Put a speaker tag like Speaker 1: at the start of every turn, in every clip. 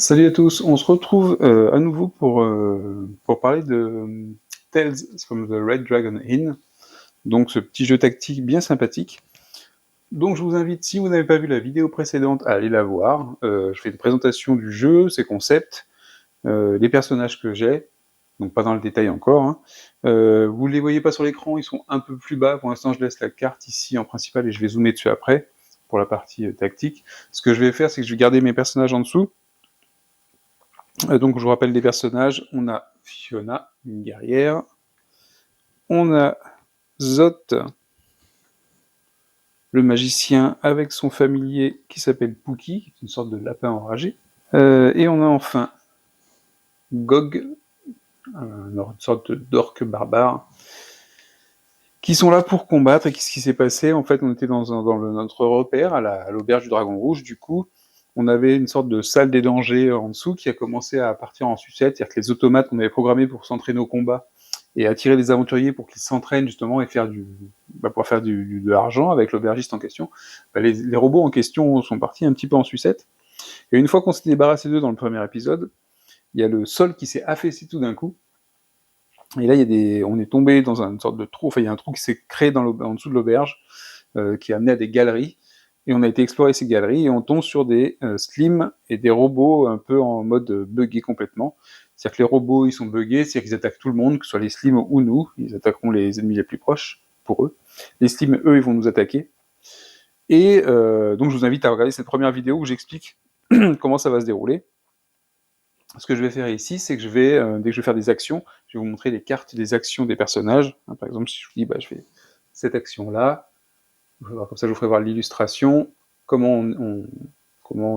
Speaker 1: Salut à tous, on se retrouve à nouveau pour parler de Tales from the Red Dragon Inn, donc ce petit jeu tactique bien sympathique. Donc je vous invite, si vous n'avez pas vu la vidéo précédente, à aller la voir. Je fais une présentation du jeu, ses concepts, les personnages que j'ai, donc pas dans le détail encore. Hein. Vous les voyez pas sur l'écran, ils sont un peu plus bas. Pour l'instant, je laisse la carte ici en principal et je vais zoomer dessus après pour la partie tactique. Ce que je vais faire, c'est que je vais garder mes personnages en dessous. Donc je vous rappelle les personnages, on a Fiona, une guerrière, on a Zot, le magicien avec son familier qui s'appelle Pookie, qui est une sorte de lapin enragé, et on a enfin Gog, une sorte d'orque barbare, qui sont là pour combattre. Et qu'est-ce qui s'est passé? En fait, on était dans notre repère, à l'auberge du Dragon Rouge, du coup, on avait une sorte de salle des dangers en dessous qui a commencé à partir en sucette, c'est-à-dire que les automates qu'on avait programmés pour s'entraîner au combat et attirer les aventuriers pour qu'ils s'entraînent justement et faire pour faire de l'argent avec l'aubergiste en question, les robots en question sont partis un petit peu en sucette. Et une fois qu'on s'est débarrassé d'eux dans le premier épisode, il y a le sol qui s'est affaissé tout d'un coup. Et là, on est tombé dans une sorte de trou, enfin il y a un trou qui s'est créé en dessous de l'auberge, qui a amené à des galeries. Et on a été explorer ces galeries et on tombe sur des slims et des robots un peu en mode buggé complètement. C'est-à-dire que les robots, ils sont buggés, c'est-à-dire qu'ils attaquent tout le monde, que ce soit les slims ou nous, ils attaqueront les ennemis les plus proches, pour eux. Les slims, eux, ils vont nous attaquer. Et donc je vous invite à regarder cette première vidéo où j'explique comment ça va se dérouler. Ce que je vais faire ici, c'est que dès que je vais faire des actions, je vais vous montrer les cartes des actions des personnages. Par exemple, si je vous dis, je fais cette action-là, comme ça je vous ferai voir l'illustration, comment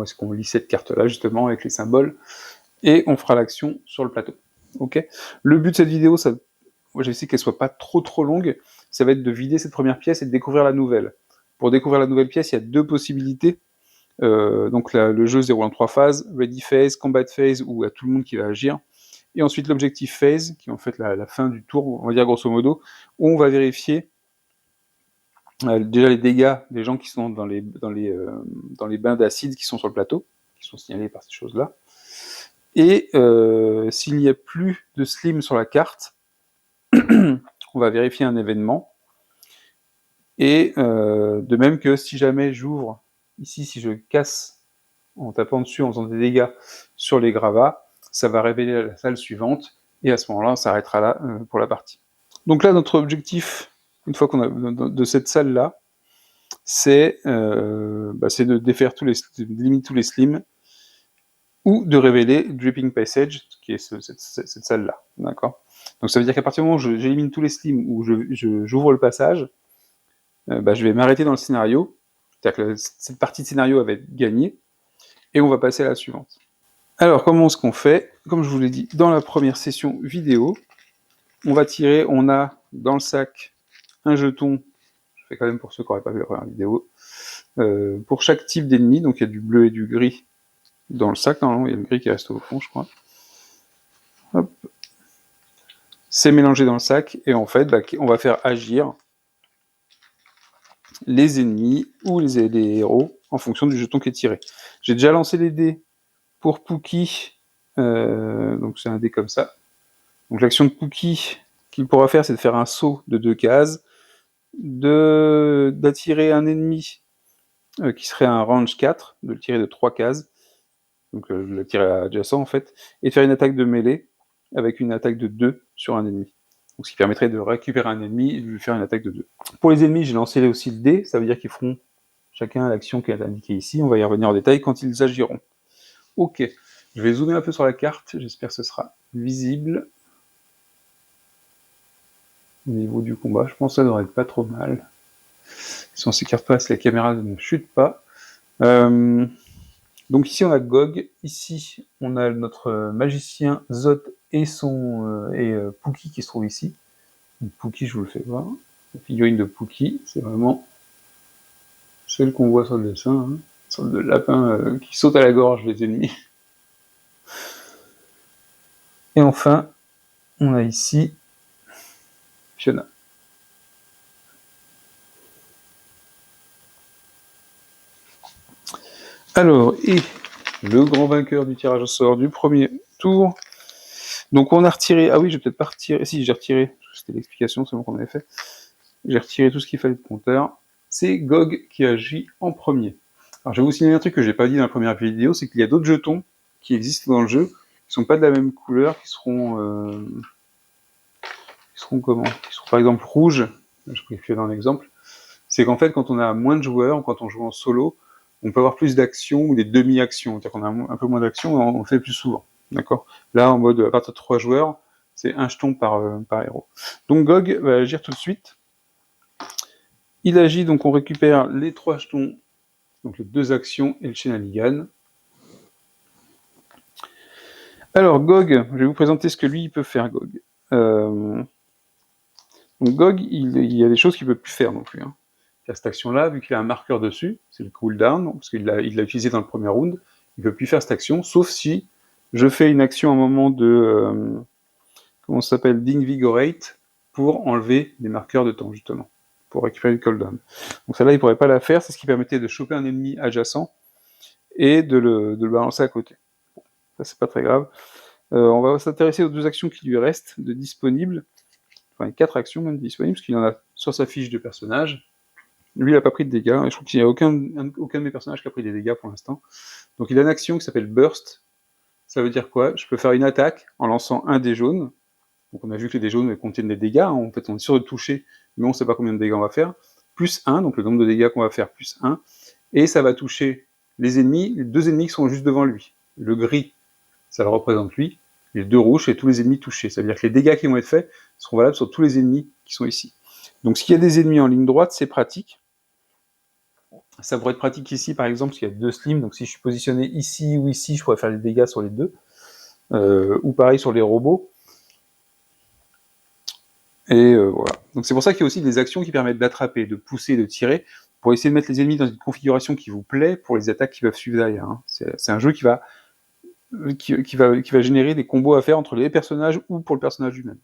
Speaker 1: est-ce qu'on lit cette carte-là, justement, avec les symboles, et on fera l'action sur le plateau. Ok. Le but de cette vidéo, moi j'essaie qu'elle soit pas trop longue, ça va être de vider cette première pièce et de découvrir la nouvelle. Pour découvrir la nouvelle pièce, il y a deux possibilités. Donc le jeu se déroule en 3 phases, Ready Phase, Combat Phase, où il y a tout le monde qui va agir, et ensuite l'Objective Phase, qui est en fait la fin du tour, on va dire grosso modo, où on va vérifier déjà les dégâts des gens qui sont dans les bains d'acide qui sont sur le plateau, qui sont signalés par ces choses-là, et s'il n'y a plus de slim sur la carte, on va vérifier un événement, et de même que si jamais j'ouvre, ici si je casse en tapant dessus, en faisant des dégâts sur les gravats, ça va révéler la salle suivante, et à ce moment-là, on s'arrêtera là pour la partie. Donc là, notre objectif, une fois qu'on a de cette salle-là, c'est de défaire d'éliminer tous les slims, ou de révéler Dripping Passage, qui est cette salle-là, d'accord. Donc ça veut dire qu'à partir du moment où j'élimine tous les slims, ou j'ouvre le passage, je vais m'arrêter dans le scénario, c'est-à-dire que cette partie de scénario va être gagnée, et on va passer à la suivante. Alors, comment est-ce qu'on fait? Comme je vous l'ai dit dans la première session vidéo, on a dans le sac un jeton, je fais quand même pour ceux qui n'auraient pas vu la première vidéo, pour chaque type d'ennemi, donc il y a du bleu et du gris dans le sac, normalement il y a le gris qui reste au fond, je crois. Hop. C'est mélangé dans le sac, et en fait, on va faire agir les ennemis ou les héros en fonction du jeton qui est tiré. J'ai déjà lancé les dés pour Pookie, donc c'est un dé comme ça. Donc l'action de Pookie qu'il pourra faire, c'est de faire un saut de 2 cases, d'attirer un ennemi qui serait un range 4, de le tirer de 3 cases, donc de le tirer adjacent en fait, et de faire une attaque de mêlée avec une attaque de 2 sur un ennemi. Donc ce qui permettrait de récupérer un ennemi et de lui faire une attaque de 2. Pour les ennemis, j'ai lancé aussi le dé, ça veut dire qu'ils feront chacun l'action qui est indiquée ici, on va y revenir en détail quand ils agiront. Ok, je vais zoomer un peu sur la carte, j'espère que ce sera visible. Au niveau du combat, je pense que ça devrait être pas trop mal. Si on s'écarte pas, si la caméra ne chute pas. Donc ici on a Gog, ici on a notre magicien Zot et Pookie qui se trouve ici. Donc Pookie, je vous le fais voir. La figurine de Pookie, c'est vraiment celle qu'on voit sur le dessin, hein. Une sorte de lapin qui saute à la gorge des ennemis. Et enfin, on a ici Fiona. Alors, et le grand vainqueur du tirage au sort du premier tour. Donc on a retiré, ah oui, j'ai peut-être pas retiré, si j'ai retiré, c'était l'explication, c'est bon qu'on avait fait. J'ai retiré tout ce qu'il fallait de compteur. C'est GOG qui agit en premier. Alors je vais vous signaler un truc que j'ai pas dit dans la première vidéo, c'est qu'il y a d'autres jetons qui existent dans le jeu, qui sont pas de la même couleur, qui seront comment? Qui seront par exemple rouges. Je peux faire un exemple. C'est qu'en fait, quand on a moins de joueurs, quand on joue en solo, on peut avoir plus d'actions ou des demi-actions. C'est-à-dire qu'on a un peu moins d'actions, on le fait plus souvent. D'accord? Là, en mode, à partir de 3 joueurs, c'est un jeton par héros. Donc GOG va agir tout de suite. Il agit, donc on récupère les 3 jetons, donc les 2 actions et le shenanigan. Alors GOG, je vais vous présenter ce que lui il peut faire, GOG. Donc GOG, il y a des choses qu'il ne peut plus faire non plus. Hein. Cette action-là, vu qu'il a un marqueur dessus, c'est le cooldown, parce qu'il l'a utilisé dans le premier round, il ne peut plus faire cette action, sauf si je fais une action à un moment de... comment ça s'appelle, d'invigorate, pour enlever des marqueurs de temps, justement, pour récupérer le cooldown. Donc celle-là, il ne pourrait pas la faire, c'est ce qui permettait de choper un ennemi adjacent et de le balancer à côté. Bon, ça, c'est pas très grave. On va s'intéresser aux 2 actions qui lui restent de disponibles, enfin 4 actions même disponibles, parce qu'il en a sur sa fiche de personnage. Lui, il n'a pas pris de dégâts, et je trouve qu'il n'y a aucun de mes personnages qui a pris des dégâts pour l'instant. Donc il a une action qui s'appelle Burst. Ça veut dire quoi? Je peux faire une attaque en lançant un dé jaune. Donc on a vu que les dés jaunes contiennent des dégâts, hein. En fait on est sûr de toucher, mais on ne sait pas combien de dégâts on va faire. Plus 1, donc le nombre de dégâts qu'on va faire, plus 1. Et ça va toucher les ennemis, les 2 ennemis qui sont juste devant lui. Le gris, ça le représente lui. Les 2 rouges, c'est tous les ennemis touchés. Ça veut dire que les dégâts qui vont être faits seront valables sur tous les ennemis qui sont ici. Donc s'il y a des ennemis en ligne droite, c'est pratique. Ça pourrait être pratique ici, par exemple, parce qu'il y a 2 slims, donc si je suis positionné ici ou ici, je pourrais faire des dégâts sur les 2. Ou pareil sur les robots. Et voilà. Donc c'est pour ça qu'il y a aussi des actions qui permettent d'attraper, de pousser, de tirer, pour essayer de mettre les ennemis dans une configuration qui vous plaît pour les attaques qui peuvent suivre derrière. Hein. C'est un jeu qui va générer des combos à faire entre les personnages ou pour le personnage lui-même.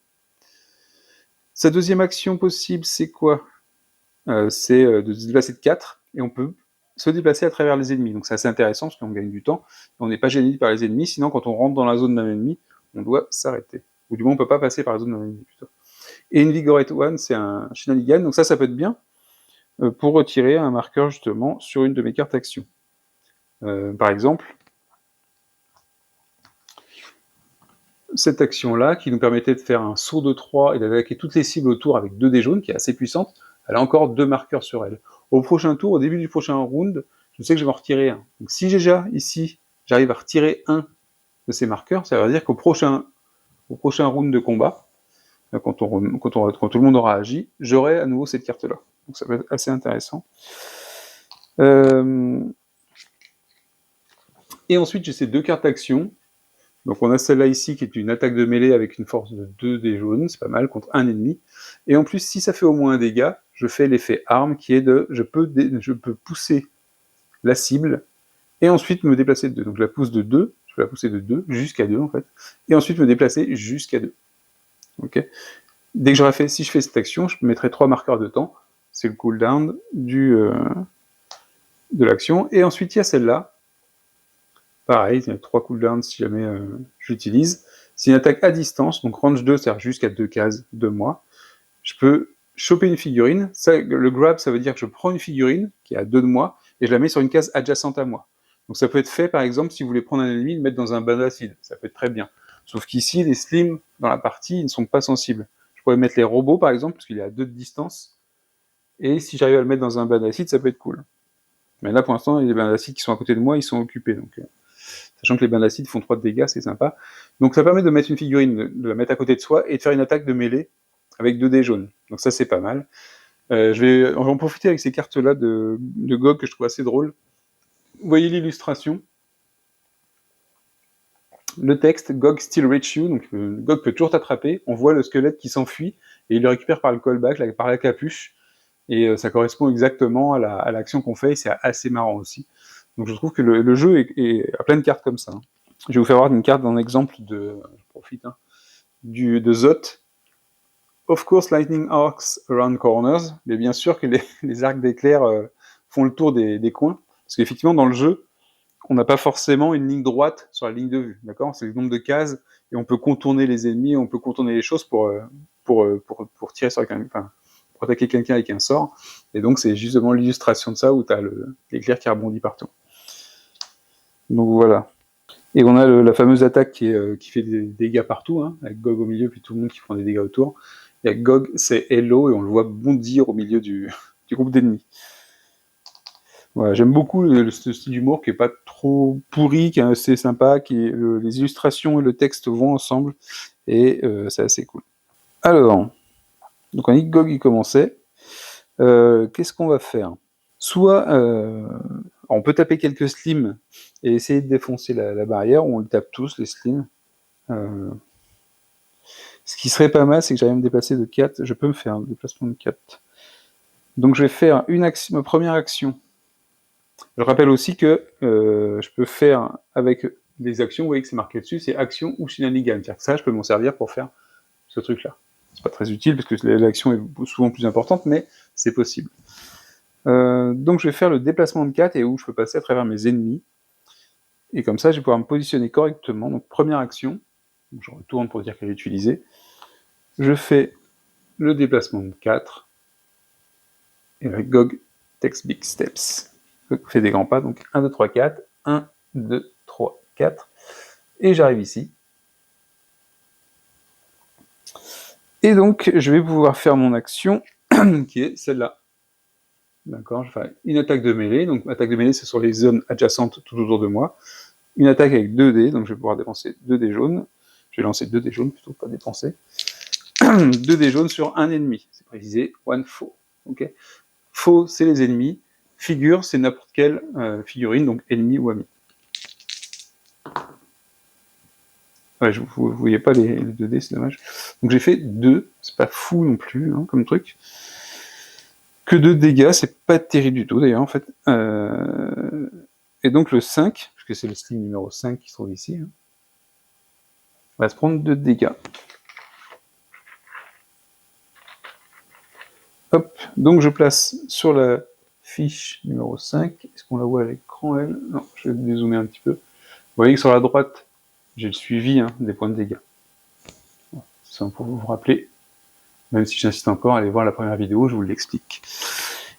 Speaker 1: Sa deuxième action possible, c'est quoi? C'est de se déplacer de 4, et on peut se déplacer à travers les ennemis. Donc c'est assez intéressant, parce qu'on gagne du temps, on n'est pas gêné par les ennemis, sinon quand on rentre dans la zone d'un ennemi, on doit s'arrêter. Ou du moins on ne peut pas passer par la zone d'un ennemi, plutôt. Et Invigorate One, c'est un shenanigan, donc ça peut être bien pour retirer un marqueur justement sur une de mes cartes actions. Par exemple, cette action-là, qui nous permettait de faire un saut de 3 et d'attaquer toutes les cibles autour avec 2 dés jaunes, qui est assez puissante, elle a encore 2 marqueurs sur elle. Au prochain tour, au début du prochain round, je sais que je vais en retirer un. Donc si déjà, ici, j'arrive à retirer un de ces marqueurs, ça veut dire qu'au prochain round de combat, quand tout le monde aura agi, j'aurai à nouveau cette carte-là. Donc ça va être assez intéressant. Et ensuite, j'ai ces 2 cartes d'action. Donc on a celle-là ici qui est une attaque de mêlée avec une force de 2 dés jaunes, c'est pas mal, contre un ennemi. Et en plus, si ça fait au moins un dégât, je fais l'effet arme qui est de je peux pousser la cible et ensuite me déplacer de 2. Donc je la pousse de 2, je peux la pousser de 2 jusqu'à 2 en fait, et ensuite me déplacer jusqu'à 2. Okay. Dès que j'aurai fait, si je fais cette action, je mettrai 3 marqueurs de temps, c'est le cooldown de l'action, et ensuite il y a celle-là. Pareil, il y a 3 cooldowns si jamais je l'utilise. C'est une attaque à distance, donc range 2, c'est-à-dire jusqu'à 2 cases de moi. Je peux choper une figurine. Ça, le grab, ça veut dire que je prends une figurine qui est à 2 de moi, et je la mets sur une case adjacente à moi. Donc ça peut être fait, par exemple, si vous voulez prendre un ennemi et le mettre dans un bain d'acide. Ça peut être très bien. Sauf qu'ici, les slims, dans la partie, ils ne sont pas sensibles. Je pourrais mettre les robots, par exemple, parce qu'il est à 2 de distance. Et si j'arrive à le mettre dans un bain d'acide, ça peut être cool. Mais là, pour l'instant, les bains d'acide qui sont à côté de moi, ils sont occupés. Donc... sachant que les bains d'acide font 3 de dégâts, c'est sympa. Donc ça permet de mettre une figurine, de la mettre à côté de soi, et de faire une attaque de mêlée avec 2 dés jaunes. Donc ça, c'est pas mal. On va en profiter avec ces cartes-là de GOG que je trouve assez drôles. Vous voyez l'illustration. Le texte, GOG still reach you, donc GOG peut toujours t'attraper. On voit le squelette qui s'enfuit, et il le récupère par le callback, par la capuche, et ça correspond exactement à l'action qu'on fait, et c'est assez marrant aussi. Donc je trouve que le jeu a plein de cartes comme ça. Je vais vous faire voir une carte d'un exemple de... je profite, hein, de Zot. Of course, lightning arcs around corners, mais bien sûr que les arcs d'éclair font le tour des coins, parce qu'effectivement, dans le jeu, on n'a pas forcément une ligne droite sur la ligne de vue, d'accord? C'est le nombre de cases, et on peut contourner les ennemis, on peut contourner les choses pour tirer sur quelqu'un, enfin, pour attaquer quelqu'un avec un sort, et donc c'est justement l'illustration de ça, où tu as l'éclair qui rebondit partout. Donc voilà. Et on a la fameuse attaque qui fait des dégâts partout, hein, avec Gog au milieu, puis tout le monde qui prend des dégâts autour. Et avec Gog, c'est Hello, et on le voit bondir au milieu du groupe d'ennemis. Voilà, j'aime beaucoup ce style d'humour qui est pas trop pourri, qui est assez sympa, les illustrations et le texte vont ensemble, et c'est assez cool. Alors, donc on a dit que Gog il commençait. Qu'est-ce qu'on va faire? Soit on peut taper quelques slims et essayer de défoncer la barrière, ou on le tape tous, les slims. Ce qui serait pas mal, c'est que j'arrive à me déplacer de 4, je peux me faire un déplacement de 4. Donc je vais faire ma première action. Je rappelle aussi que je peux faire avec des actions, vous voyez que c'est marqué dessus, c'est action ou shenanigan. C'est-à-dire que ça, je peux m'en servir pour faire ce truc-là. C'est pas très utile, parce que l'action est souvent plus importante, mais c'est possible. Donc je vais faire le déplacement de 4, et où je peux passer à travers mes ennemis. Et comme ça, je vais pouvoir me positionner correctement. Donc première action, je retourne pour dire qu'elle est utilisée. Je fais le déplacement de 4, et avec Gog takes big steps. Je fais des grands pas, donc 1, 2, 3, 4, 1, 2, 3, 4, et j'arrive ici. Et donc, je vais pouvoir faire mon action, qui est celle-là. D'accord, je fais une attaque de mêlée, donc attaque de mêlée, c'est sur les zones adjacentes tout autour de moi. Une attaque avec 2 dés, donc je vais pouvoir dépenser 2 dés jaunes. Je vais lancer 2 dés jaunes, plutôt pas dépenser. 2 dés jaunes sur un ennemi, c'est précisé, one foe. Okay, faux, c'est les ennemis. Figure, c'est n'importe quelle figurine, donc ennemi ou ami. Ouais, vous ne voyez pas les 2 dés, c'est dommage. Donc j'ai fait 2, c'est pas fou non plus, hein, comme truc. Que 2 dégâts, c'est pas terrible du tout d'ailleurs, en fait. Et donc le 5, puisque c'est le slim numéro 5 qui se trouve ici, hein, va se prendre 2 dégâts. Hop, donc je place sur la fiche numéro 5, est-ce qu'on la voit à l'écran, elle? Non, je vais dézoomer un petit peu. Vous voyez que sur la droite, j'ai le suivi des points de dégâts. C'est pour vous rappeler, même si j'insiste encore, allez voir la première vidéo, je vous l'explique.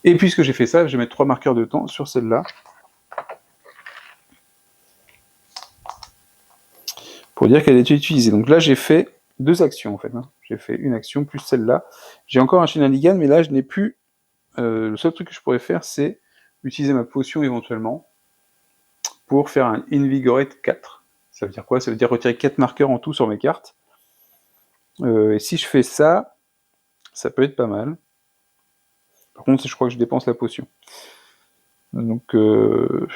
Speaker 1: Et puisque j'ai fait ça, je vais mettre 3 marqueurs de temps sur celle-là, pour dire qu'elle est utilisée. Donc là, j'ai fait 2 actions, en fait. Hein. J'ai fait une action plus celle-là. J'ai encore un shenanigan, mais là, je n'ai plus... le seul truc que je pourrais faire, c'est utiliser ma potion éventuellement pour faire un Invigorate 4. Ça veut dire quoi? Ça veut dire retirer 4 marqueurs en tout sur mes cartes. Et si je fais ça, ça peut être pas mal. Par contre, je crois que je dépense la potion. Donc, je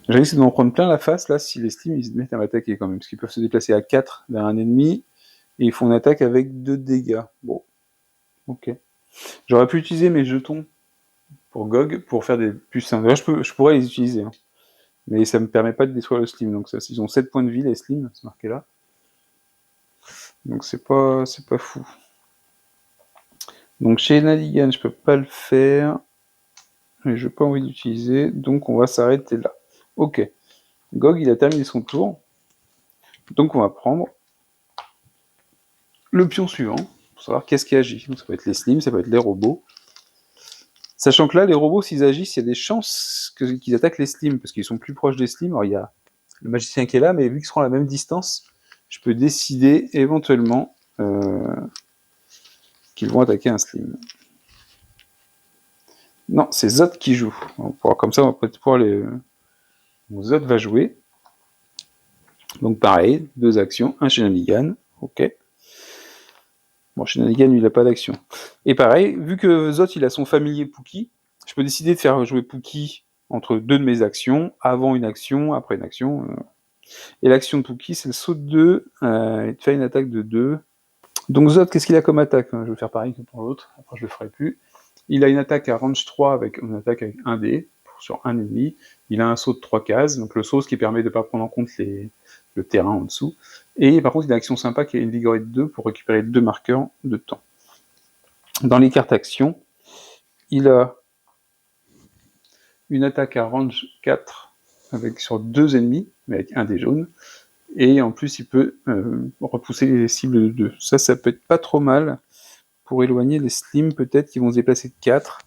Speaker 1: risque de m'en prendre plein la face, là, si les Steam, ils se mettent à m'attaquer quand même. Parce qu'ils peuvent se déplacer à 4 vers un ennemi, et ils font une attaque avec 2 dégâts. Bon, ok. J'aurais pu utiliser mes jetons pour GOG pour faire des puces. D'ailleurs, je pourrais les utiliser. Hein. Mais ça me permet pas de détruire le Slim. Donc, ça, ils ont 7 points de vie, les Slim, c'est marqué là. Donc, c'est pas fou. Donc, chez Nadigan, je peux pas le faire. Mais je n'ai pas envie d'utiliser. Donc, on va s'arrêter là. Ok. GOG, il a terminé son tour. Donc, on va prendre le pion suivant pour savoir qu'est-ce qui agit. Donc, ça peut être les Slims, ça peut être les robots. Sachant que là, les robots, s'ils agissent, il y a des chances qu'ils attaquent les Slims, parce qu'ils sont plus proches des Slims. Alors, il y a le magicien qui est là, mais vu qu'ils seront à la même distance, je peux décider éventuellement qu'ils vont attaquer un Slim. Non, c'est Zod qui joue. Comme ça, on va peut-être pouvoir les... Zod va jouer. Donc pareil, 2 actions, un shenanigan. Ok. Bon, shenanigan, lui, il n'a pas d'action. Et pareil, vu que Zod, il a son familier Pookie, je peux décider de faire jouer Pookie entre 2 de mes actions, avant une action, après une action. Et l'action de Pookie, c'est le saut de 2, et de faire une attaque de 2. Donc Zod, qu'est-ce qu'il a comme attaque? Je vais faire pareil que pour l'autre, après je le ferai plus. Il a une attaque à range 3 avec une attaque avec 1 dé sur un ennemi. Il a un saut de 3 cases, donc le saut, ce qui permet de ne pas prendre en compte le terrain en dessous. Et par contre, il a une action sympa qui est une Invigorate 2 pour récupérer 2 marqueurs de temps. Dans les cartes actions, il a une attaque à range 4 avec, sur 2 ennemis, mais avec un dé jaune, et en plus il peut repousser les cibles de 2. Ça peut être pas trop mal pour éloigner les slims peut-être qui vont se déplacer de 4.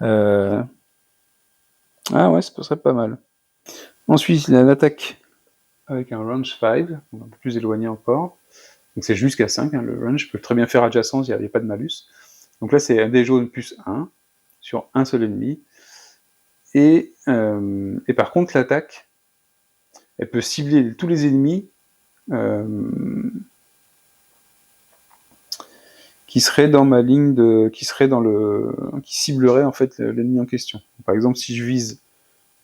Speaker 1: Ah ouais, ça serait pas mal. Ensuite, il a l'attaque avec un range 5, un peu plus éloigné encore. Donc c'est jusqu'à 5, hein, le range, je peux très bien faire adjacence, il n'y a pas de malus. Donc là c'est un dé jaune plus 1, sur un seul ennemi. Et par contre l'attaque, elle peut cibler tous les ennemis qui seraient dans ma ligne de... qui ciblerait en fait l'ennemi en question. Par exemple, si je vise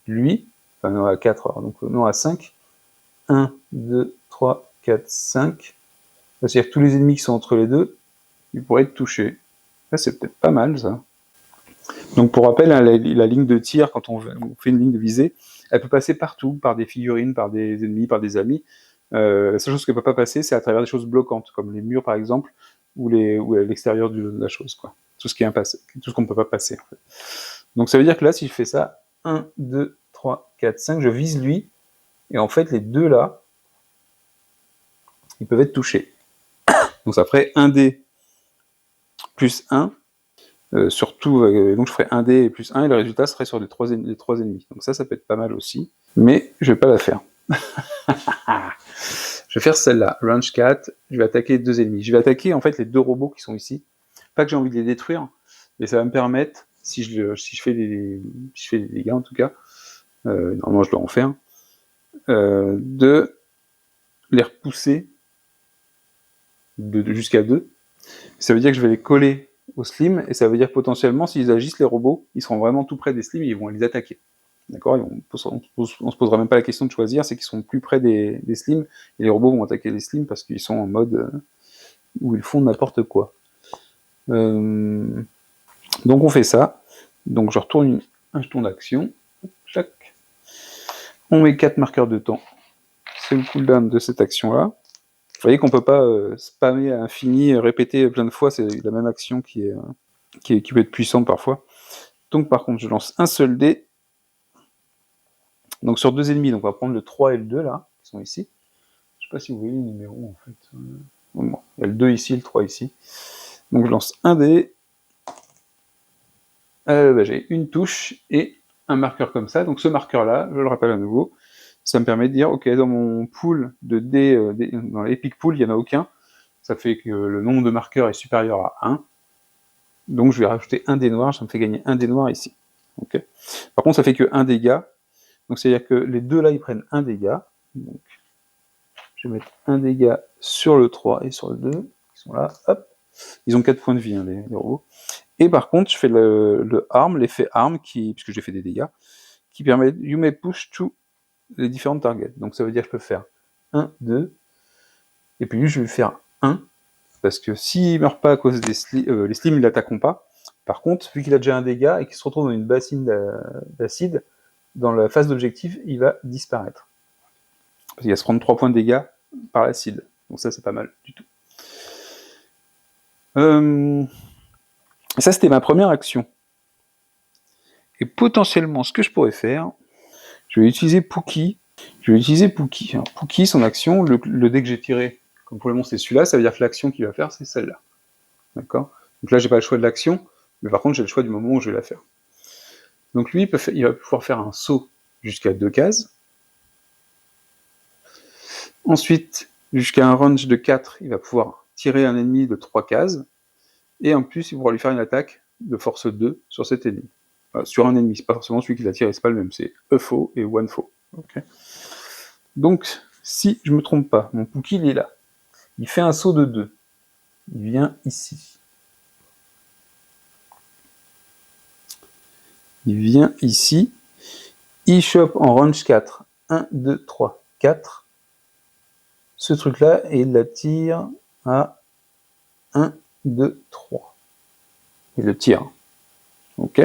Speaker 1: lui, enfin non, à 4, alors, donc non à 5, 1, 2, 3, 4, 5, c'est-à-dire que tous les ennemis qui sont entre les deux, ils pourraient être touchés. Là, c'est peut-être pas mal, ça. Donc, pour rappel, hein, la ligne de tir, quand on fait une ligne de visée, elle peut passer partout, par des figurines, par des ennemis, par des amis. La seule chose qu'elle peut pas passer, c'est à travers des choses bloquantes, comme les murs, par exemple, ou l'extérieur de la chose, quoi. Tout ce qui est impassé, tout ce qu'on peut pas passer, en fait. Donc, ça veut dire que là, si je fais ça, 1, 2, 3, 4, 5, je vise lui, et en fait, les deux là, ils peuvent être touchés. Donc, ça ferait 1 dé plus 1, surtout, donc je ferais 1 dé plus 1, et le résultat serait sur les 3 ennemis. Donc ça peut être pas mal aussi, mais je vais pas la faire. Je vais faire celle-là, range 4, je vais attaquer 2 ennemis. Je vais attaquer en fait les 2 robots qui sont ici. Pas que j'ai envie de les détruire, mais ça va me permettre, si je fais des dégâts en tout cas, normalement je dois en faire, de les repousser jusqu'à 2. Ça veut dire que je vais les coller aux slims, et ça veut dire potentiellement, s'ils agissent, les robots, ils seront vraiment tout près des slims et ils vont les attaquer. D'accord? On se posera même pas la question de choisir, c'est qu'ils sont plus près des slims, et les robots vont attaquer les slims parce qu'ils sont en mode où ils font n'importe quoi. Donc on fait ça. Donc je retourne un jeton d'action. Chac. On met 4 marqueurs de temps. C'est le cooldown de cette action-là. Vous voyez qu'on peut pas spammer à l'infini, répéter plein de fois, c'est la même action qui peut être puissante parfois. Donc par contre, je lance un seul dé. Donc sur 2 ennemis, donc on va prendre le 3 et le 2 là, qui sont ici. Je sais pas si vous voyez les numéros en fait. Bon, il y a le 2 ici, le 3 ici. Donc je lance un dé. J'ai une touche et un marqueur comme ça. Donc ce marqueur-là, je le rappelle à nouveau, ça me permet de dire, ok, dans mon pool de dés, dans l'Epic Pool, il n'y en a aucun. Ça fait que le nombre de marqueurs est supérieur à 1. Donc je vais rajouter un dé noir, ça me fait gagner un dé noir ici. Okay. Par contre, ça fait que 1 dégât. Donc c'est-à-dire que les deux là, ils prennent 1 dégât. Donc je vais mettre 1 dégât sur le 3 et sur le 2. Ils sont là, hop. Ils ont 4 points de vie, hein, les robots. Et par contre, je fais le arm, l'effet arm, puisque j'ai fait des dégâts, qui permet you may push to les différentes targets. Donc ça veut dire que je peux faire 1, 2, et puis lui je vais faire 1, parce que s'il ne meurt pas à cause des les slims, ils l'attaqueront pas. Par contre, vu qu'il a déjà un dégât et qu'il se retrouve dans une bassine d'acide, dans la phase d'objectif, il va disparaître. Parce qu'il va se prendre 3 points de dégâts par l'acide. Donc ça, c'est pas mal du tout. Ça, c'était ma première action. Et potentiellement, ce que je pourrais faire, je vais utiliser Pookie. Alors, Pookie, son action, le dé que j'ai tiré, comme pour le moment c'est celui-là, ça veut dire que l'action qu'il va faire, c'est celle-là. D'accord? Donc là, j'ai pas le choix de l'action, mais par contre, j'ai le choix du moment où je vais la faire. Donc lui, il va pouvoir faire un saut jusqu'à 2 cases. Ensuite, jusqu'à un range de 4, il va pouvoir tirer un ennemi de 3 cases. Et en plus, il pourra lui faire une attaque de force 2 sur cet ennemi. Enfin, sur un ennemi, c'est pas forcément celui qui l'a tiré, c'est pas le même, c'est a foe et one foe. Okay. Donc, si je me trompe pas, mon Pookie, il est là. Il fait un saut de 2. Il vient ici. Il chope en range 4. 1, 2, 3, 4. Ce truc-là, et il l'attire à 1, 2, 3. Il le tire. Ok.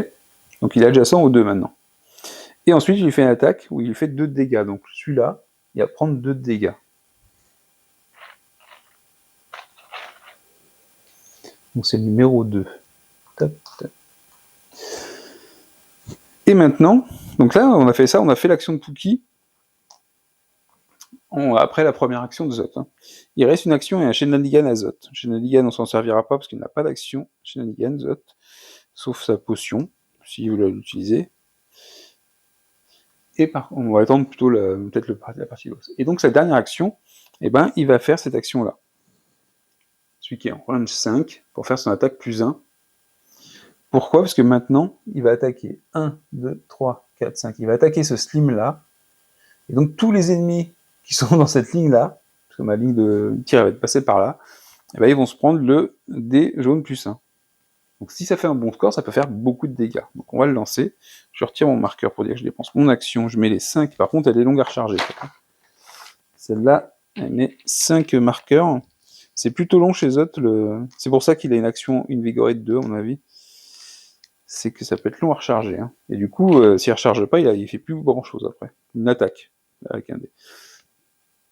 Speaker 1: Donc il est adjacent aux 2 maintenant. Et ensuite, il fait une attaque où il fait 2 dégâts. Donc celui-là, il va prendre 2 dégâts. Donc c'est le numéro 2. Top, top. Et maintenant, donc là, on a fait ça, on a fait l'action de Pookie après la première action de Zot. Hein. Il reste une action et un Shenanigan à Zot. Shenanigan, on s'en servira pas parce qu'il n'a pas d'action. Shenanigan, Zot, sauf sa potion, si vous l'utilisez. Et on va attendre plutôt peut-être la partie boss. Et donc sa dernière action, eh ben, il va faire cette action-là. Celui qui est en range 5, pour faire son attaque plus 1. Pourquoi? Parce que maintenant, il va attaquer 1, 2, 3, 4, 5. Il va attaquer ce slim-là. Et donc tous les ennemis qui sont dans cette ligne-là, parce que ma ligne de tir va être passée par là, eh ben, ils vont se prendre le dé jaune plus 1. Donc si ça fait un bon score, ça peut faire beaucoup de dégâts. Donc on va le lancer. Je retire mon marqueur pour dire que je dépense mon action. Je mets les 5. Par contre, elle est longue à recharger. Celle-là, elle met 5 marqueurs. C'est plutôt long chez Zot. C'est pour ça qu'il a une action invigorée de 2, à mon avis. C'est que ça peut être long à recharger. Hein. Et du coup, s'il ne recharge pas, il fait plus grand-chose après. Une attaque avec un dé.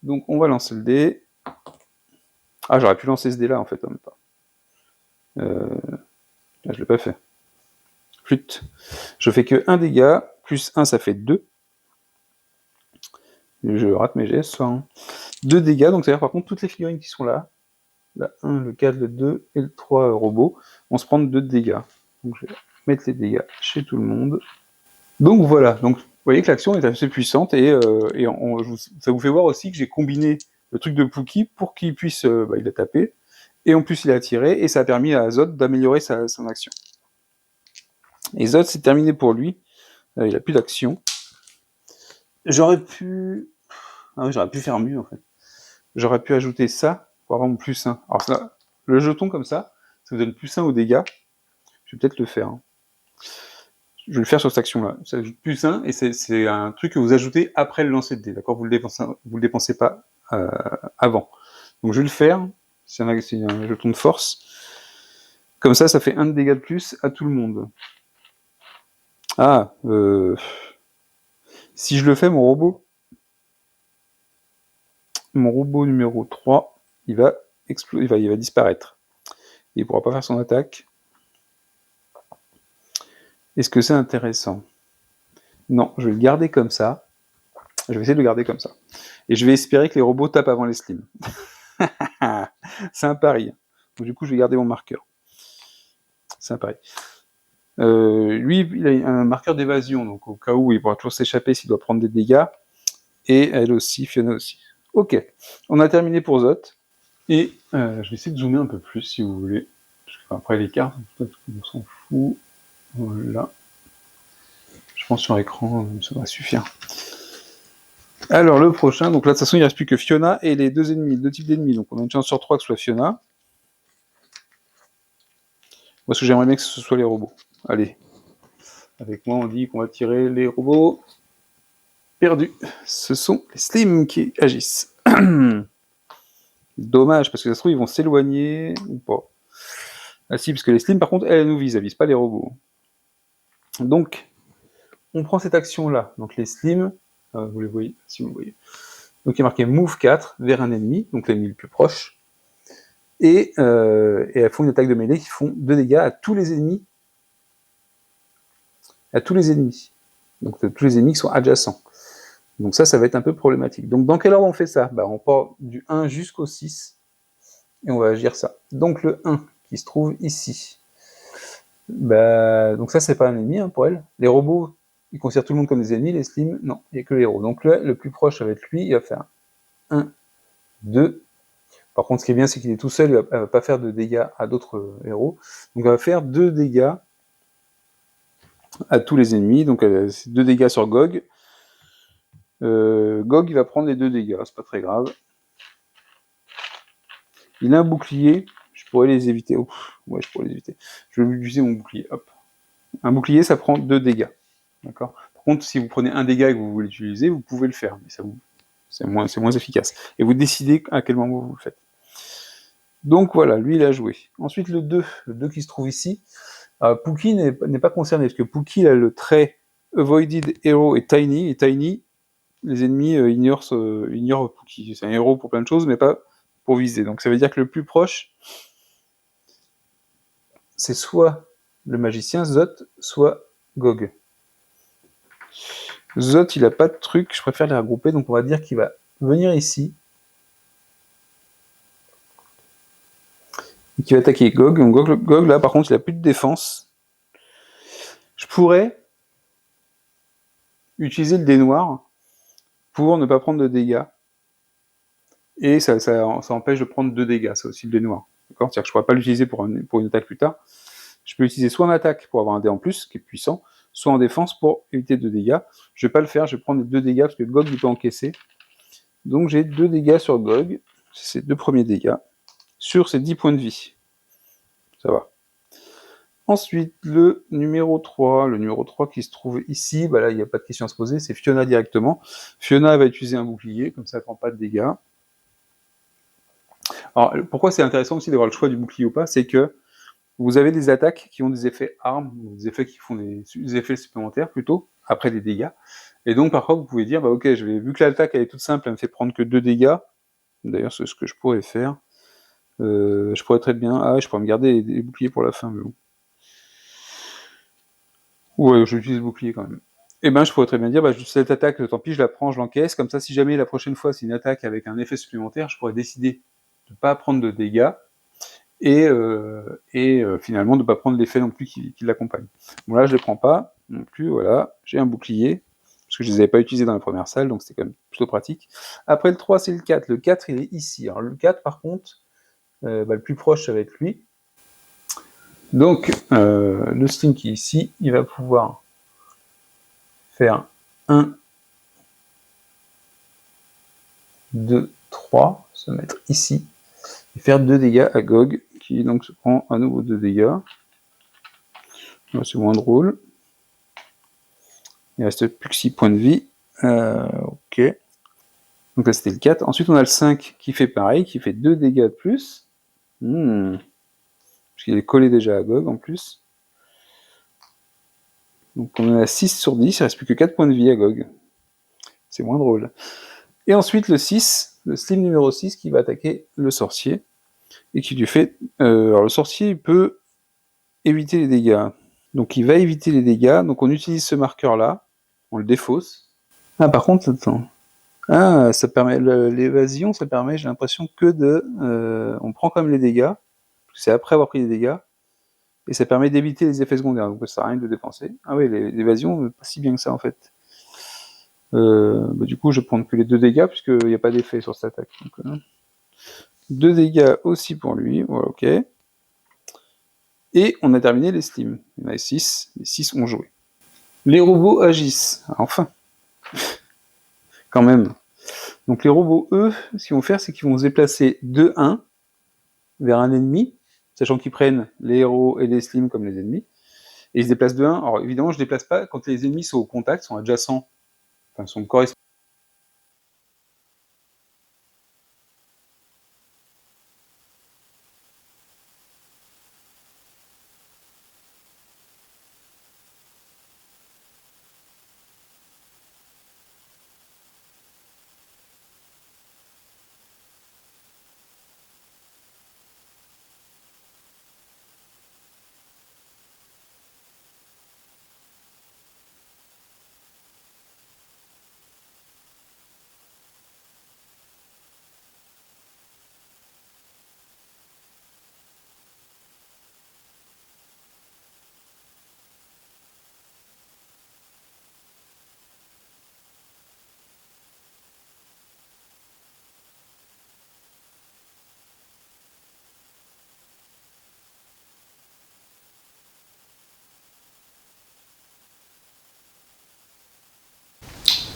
Speaker 1: Donc on va lancer le dé. Ah, j'aurais pu lancer ce dé-là, en fait, en même temps. Là, je l'ai pas fait. Flûte. Je fais que 1 dégât, plus 1, ça fait 2. Je rate mes gestes, soit 1. 2 dégâts, donc c'est-à-dire par contre toutes les figurines qui sont là, le 1, le 4, le 2 et le 3 robots, vont se prendre 2 dégâts. Donc je vais mettre les dégâts chez tout le monde. Donc voilà, donc vous voyez que l'action est assez puissante et ça vous fait voir aussi que j'ai combiné le truc de Pookie pour qu'il puisse, il a tapé, et en plus il a tiré, et ça a permis à Zod d'améliorer son action. Et Zod, c'est terminé pour lui, il a plus d'action. J'aurais pu faire mieux en fait. J'aurais pu ajouter ça pour avoir mon plus 1. Alors ça, le jeton comme ça vous donne plus 1 aux dégâts. Je vais peut-être le faire. Hein. Je vais le faire sur cette action-là. Ça ajoute plus 1 et c'est un truc que vous ajoutez après le lancer de dés. D'accord, vous le dépensez pas avant. Donc je vais le faire. C'est un jeton de force. Comme ça fait 1 de dégâts de plus à tout le monde. Ah, si je le fais, mon robot numéro 3, il va disparaître. Il ne pourra pas faire son attaque. Est-ce que c'est intéressant? Non, je vais le garder comme ça. Je vais essayer de le garder comme ça. Et je vais espérer que les robots tapent avant les slims. C'est un pari. Donc, du coup, je vais garder mon marqueur. C'est un pari. Lui, il a un marqueur d'évasion, donc au cas où il pourra toujours s'échapper s'il doit prendre des dégâts. Et elle aussi, Fiona aussi. Ok, on a terminé pour Zot. Et je vais essayer de zoomer un peu plus si vous voulez. Parce qu'après les cartes, on s'en fout. Voilà. Je pense sur écran, ça va suffire. Alors le prochain, donc là de toute façon il ne reste plus que Fiona et les deux types d'ennemis. Donc on a une chance sur 3 que ce soit Fiona. Parce que j'aimerais bien que ce soit les robots. Allez. Avec moi on dit qu'on va tirer les robots. Perdu. Ce sont les slims qui agissent. Dommage, parce que ça se trouve ils vont s'éloigner ou pas. Ah si, parce que les slims par contre elles nous visent pas les robots. Donc on prend cette action là. Donc les slims, vous les voyez, si vous le voyez. Donc il est marqué Move 4 vers un ennemi, donc l'ennemi le plus proche. Et elles font une attaque de mêlée qui font 2 dégâts à tous les ennemis. Donc tous les ennemis qui sont adjacents. Donc ça va être un peu problématique. Donc dans quel ordre on fait ça? On part du 1 jusqu'au 6, et on va agir ça. Donc le 1 qui se trouve ici. Donc ça c'est pas un ennemi pour elle. Les robots, ils considèrent tout le monde comme des ennemis, les slims, non, il n'y a que les héros. Donc là, le plus proche ça va être lui, il va faire 1, 2. Par contre, ce qui est bien, c'est qu'il est tout seul, il ne va pas faire de dégâts à d'autres héros. Donc, il va faire 2 dégâts à tous les ennemis. Donc, 2 dégâts sur Gog. Gog, il va prendre les 2 dégâts, c'est pas très grave. Il a un bouclier, je pourrais les éviter. Ouais, je pourrais les éviter. Je vais utiliser mon bouclier. Hop. Un bouclier, ça prend 2 dégâts. D'accord. Par contre, si vous prenez un dégât et que vous voulez l'utiliser, vous pouvez le faire, mais c'est moins efficace. Et vous décidez à quel moment vous le faites. Donc voilà, lui il a joué. Ensuite le 2 qui se trouve ici. Pookie n'est pas concerné, parce que Pookie a le trait Avoided Hero et Tiny. Et Tiny, les ennemis ignorent Pookie. C'est un héros pour plein de choses, mais pas pour viser. Donc ça veut dire que le plus proche, c'est soit le magicien Zot, soit Gog. Zot, il a pas de truc, je préfère les regrouper, donc on va dire qu'il va venir ici. Et qu'il va attaquer Gog. Donc Gog, là, par contre, il a plus de défense. Je pourrais utiliser le dé noir pour ne pas prendre de dégâts. Et ça empêche de prendre 2 dégâts, ça aussi le dé noir. D'accord ? C'est-à-dire que je pourrais pas l'utiliser pour une attaque plus tard. Je peux l'utiliser soit en attaque pour avoir un dé en plus, qui est puissant, soit en défense pour éviter 2 dégâts. Je vais pas le faire, je vais prendre les 2 dégâts parce que Gog il peut encaisser. Donc j'ai 2 dégâts sur Gog, c'est ces 2 premiers dégâts, sur ses 10 points de vie. Ça va. Ensuite, le numéro 3 qui se trouve ici, bah là il n'y a pas de question à se poser, c'est Fiona directement. Fiona va utiliser un bouclier, comme ça elle prend pas de dégâts. Alors pourquoi c'est intéressant aussi d'avoir le choix du bouclier ou pas, c'est que vous avez des attaques qui ont des effets armes, des effets qui font des effets supplémentaires plutôt, après des dégâts. Et donc parfois vous pouvez dire, bah ok, vu que l'attaque elle est toute simple, elle me fait prendre que 2 dégâts, d'ailleurs c'est ce que je pourrais faire, je pourrais très bien, je pourrais me garder les boucliers pour la fin, mais bon. Ouais, je vais utiliser le bouclier quand même. Et ben je pourrais très bien dire, cette attaque, tant pis, je la prends, je l'encaisse, comme ça si jamais la prochaine fois c'est une attaque avec un effet supplémentaire, je pourrais décider de ne pas prendre de dégâts, et finalement de ne pas prendre l'effet non plus qui l'accompagne. Bon là je ne les prends pas non plus, voilà, j'ai un bouclier, parce que je ne les avais pas utilisés dans la première salle, donc c'était quand même plutôt pratique. Après le 3 c'est le 4, le 4 il est ici, alors le 4 par contre, le plus proche ça va être lui. Donc le sling qui est ici, il va pouvoir faire 1, 2, 3, se mettre ici, et faire 2 dégâts à Gog, qui donc se prend à nouveau 2 dégâts. C'est moins drôle. Il reste plus que 6 points de vie. Ok. Donc là c'était le 4. Ensuite on a le 5 qui fait pareil, qui fait 2 dégâts de plus. Parce qu'il est collé déjà à Gog en plus. Donc on est à 6 sur 10, il reste plus que 4 points de vie à Gog. C'est moins drôle. Et ensuite le 6, le slim numéro 6 qui va attaquer le sorcier. Et qui lui fait... alors le sorcier il peut éviter les dégâts. Donc il va éviter les dégâts, donc on utilise ce marqueur là, on le défausse. Ah par contre, attends. Ah, ça permet l'évasion, ça permet, j'ai l'impression que on prend quand même les dégâts, c'est après avoir pris les dégâts, et ça permet d'éviter les effets secondaires, donc ça sert à rien de dépenser. Ah oui, l'évasion, pas si bien que ça en fait. Du coup, je vais prendre que les 2 dégâts, puisqu'il n'y a pas d'effet sur cette attaque. Donc, 2 dégâts aussi pour lui, voilà, ok. Et on a terminé les slims. Il y en a 6, les 6 ont joué. Les robots agissent, enfin. Quand même. Donc les robots, eux, ce qu'ils vont faire, c'est qu'ils vont se déplacer de 1 vers un ennemi, sachant qu'ils prennent les héros et les slims comme les ennemis, et ils se déplacent de 1. Alors évidemment, je ne déplace pas quand les ennemis sont au contact, sont adjacents, enfin sont correspondants.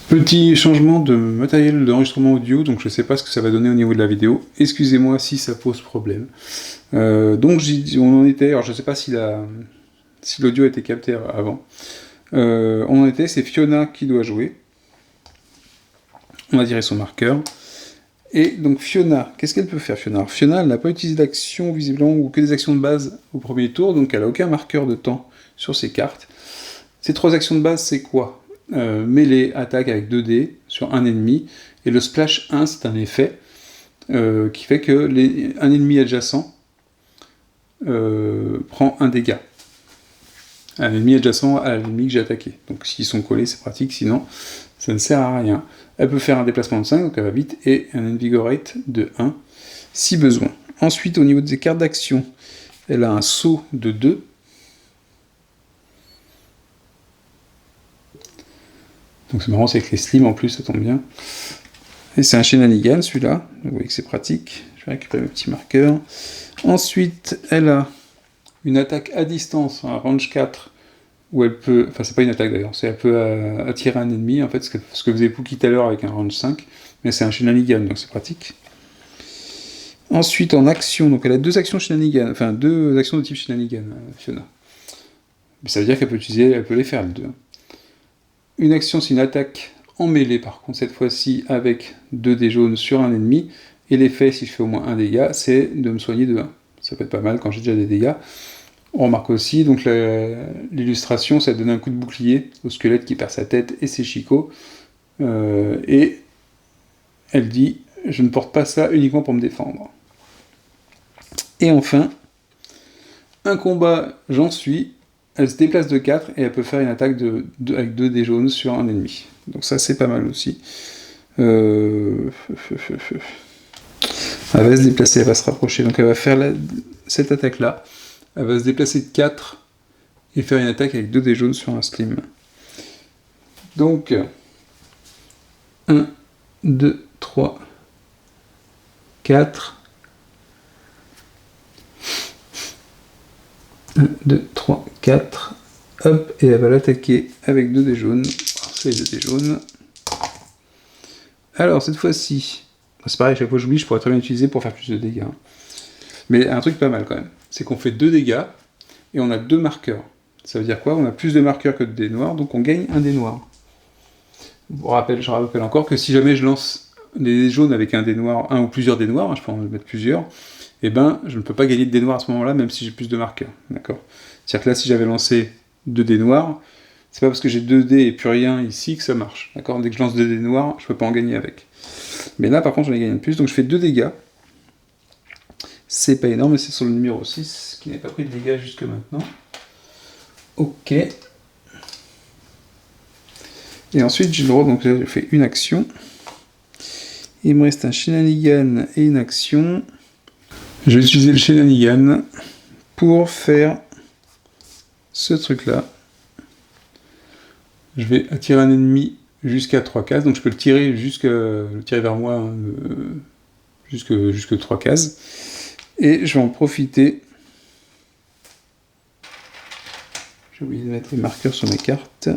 Speaker 1: Petit changement de matériel d'enregistrement audio, donc je ne sais pas ce que ça va donner au niveau de la vidéo. Excusez-moi si ça pose problème. Donc on en était, alors je ne sais pas si l'audio a été capté avant. On en était, c'est Fiona qui doit jouer. On va tirer son marqueur. Et donc Fiona, qu'est-ce qu'elle peut faire Fiona? Alors, Fiona, elle n'a pas utilisé d'action visiblement ou que des actions de base au premier tour, donc elle n'a aucun marqueur de temps sur ses cartes. Ces 3 actions de base, c'est quoi? Mêlée, attaque avec 2 dés sur un ennemi, et le splash 1, c'est un effet qui fait que un ennemi adjacent prend un dégât. un ennemi adjacent à l'ennemi que j'ai attaqué. Donc s'ils sont collés, c'est pratique, sinon ça ne sert à rien. Elle peut faire un déplacement de 5, donc elle va vite, et un Invigorate de 1, si besoin. Ensuite, au niveau des cartes d'action, elle a un saut de 2. Donc c'est marrant, c'est avec les slims en plus, ça tombe bien. Et c'est un Shenanigan celui-là, vous voyez que c'est pratique. Je vais récupérer mes petits marqueurs. Ensuite, elle a une attaque à distance, un range 4, où elle peut, enfin c'est pas une attaque d'ailleurs, c'est elle peut attirer un ennemi, en fait, ce que faisait Pookie tout à l'heure avec un range 5, mais c'est un Shenanigan, donc c'est pratique. Ensuite, en action, donc elle a 2 actions Shenanigan, enfin 2 actions de type Shenanigan, Fiona. Mais ça veut dire qu'elle peut utiliser, elle peut les faire les deux. Une action, c'est une attaque en mêlée, par contre, cette fois-ci avec 2 dés jaunes sur un ennemi, et l'effet, si je fais au moins un dégât, c'est de me soigner de 1. Ça peut être pas mal quand j'ai déjà des dégâts. On remarque aussi, donc l'illustration, ça donne un coup de bouclier au squelette qui perd sa tête et ses chicots, et elle dit « Je ne porte pas ça uniquement pour me défendre ». Et enfin, un combat, j'en suis, elle se déplace de 4 et elle peut faire une attaque avec 2 dés jaunes sur un ennemi. Donc ça, c'est pas mal aussi. Elle va se déplacer, elle va se rapprocher. Donc elle va faire cette attaque-là. Elle va se déplacer de 4 et faire une attaque avec 2 dés jaunes sur un slim. Donc, 1, 2, 3, 4... 1, 2, 3, 4, hop, et elle va l'attaquer avec 2 dés jaunes. C'est les 2 dés jaunes. Alors, cette fois-ci, c'est pareil, à chaque fois que j'oublie, je pourrais très bien l'utiliser pour faire plus de dégâts. Mais un truc pas mal quand même, c'est qu'on fait 2 dégâts, et on a 2 marqueurs. Ça veut dire quoi? On a plus de marqueurs que de dés noirs, donc on gagne un dé noir. Je rappelle encore que si jamais je lance des dés jaunes avec un dé noir, un ou plusieurs dés noirs, je peux en mettre plusieurs, eh ben, je ne peux pas gagner de dés noirs à ce moment-là, même si j'ai plus de marqueurs, d'accord? C'est-à-dire que là, si j'avais lancé 2 dés noirs, c'est pas parce que j'ai 2 dés et plus rien ici que ça marche, d'accord? Dès que je lance 2 dés noirs, je peux pas en gagner avec. Mais là, par contre, j'en ai gagné de plus, donc je fais 2 dégâts. C'est pas énorme, mais c'est sur le numéro 6, qui n'a pas pris de dégâts jusque maintenant. Ok. Et ensuite, j'ai le droit, donc là, je fais une action. Il me reste un Shenanigan et une action. Je vais utiliser le Shenanigan pour faire ce truc-là. Je vais attirer un ennemi jusqu'à 3 cases, donc je peux le tirer vers moi hein, jusque 3 cases. Et je vais en profiter. J'ai oublié de mettre les marqueurs sur mes cartes.